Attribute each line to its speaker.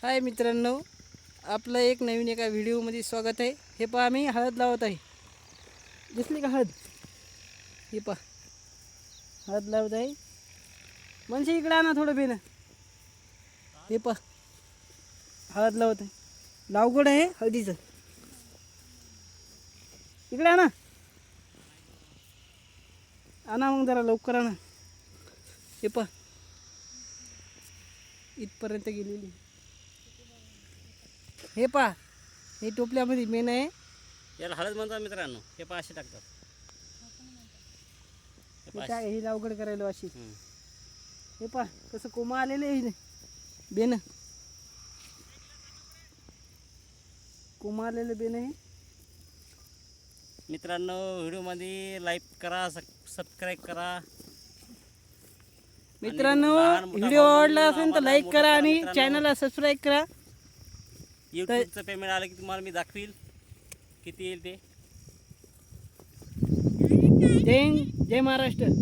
Speaker 1: हाय मित्रांनो, आपलं एक नवीन एका व्हिडिओमध्ये स्वागत आहे. हे पहा, आम्ही हळद लावत आहे. दिसली का हळद? हे पहा, हळद लावत आहे. म्हणजे इकडे आणा थोडं बेन. हे पहा, हळद लावत आहे. लावगड आहे हळदीचं. इकडे आणा, आणा मग जरा लवकर आणा. हे पहा, इथपर्यंत गेलेली. हे पहा, हे टोपल्यामध्ये मेन आहे.
Speaker 2: याला हळद म्हणतात मित्रांनो. हे पहा असे टाकतात.
Speaker 1: हे काय, हे लावगड करायला अशी.
Speaker 2: हम्म.
Speaker 1: हे पहा कसं कोमा आलेलं आहे बेन. कोमा आलेलं बेन आहे.
Speaker 2: मित्रांनो, व्हिडिओमध्ये लाईक करा, सबस्क्राईब करा.
Speaker 1: मित्रांनो,
Speaker 2: लहान मोठा
Speaker 1: व्हिडिओ
Speaker 2: भाऊ
Speaker 1: आवडला
Speaker 2: बंधू
Speaker 1: असेल तर
Speaker 2: आम्हाला
Speaker 1: लाईक
Speaker 2: मोठं
Speaker 1: करा
Speaker 2: करा
Speaker 1: आणि
Speaker 2: मित्रांनो.
Speaker 1: चॅनलला सबस्क्राईब करा.
Speaker 2: यूट्यूबचं पेमेंट आलं की तुम्हाला मी दाखवील किती येईल ते.
Speaker 1: जय हिंद, जय महाराष्ट्र.